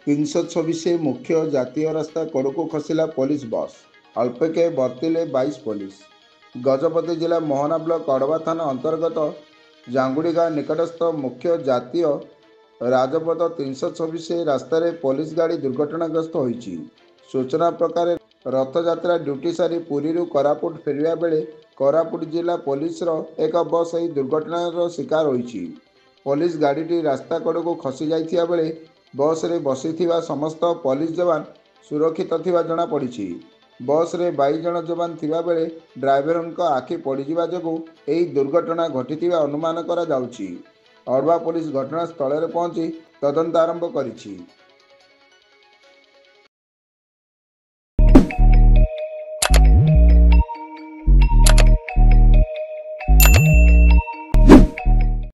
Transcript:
326 मुख्य जातीय रास्ता कड़क खसला पुलिस बस अल्पके बर्तिले 22 पुलिस। गजपति जिला मोहना ब्लॉक अड़वा थाना अंतर्गत जांगुड़ी गाँव निकटस्थ मुख्य जातीय राजपथ 326 रास्तार पुलिस गाड़ी दुर्घटनाग्रस्त होईछि। सूचना प्रकार रथयात्रा ड्यूटी सारी पुरी कोरापुट फेरिया बेले कोरापुट जिला पुलिस एक बस यह दुर्घटनार शिकार होईछि। पुलिस गाड़ी रास्ता कड़क खसी जाइथिया बेले बस रे बसिथिबा समस्त पुलिस जवान सुरक्षित थिबा जणा पड़िछि। बस रे 22 जण जवान थिबा बेले ड्राइवरଙ୍କ आखि पड़िजिबा जोगु एही दुर्घटना घटिथिबा अनुमान करा जाउछि। अड़वा पुलिस घटनास्थल रे पहुंची तदंत आरंभ करिछि।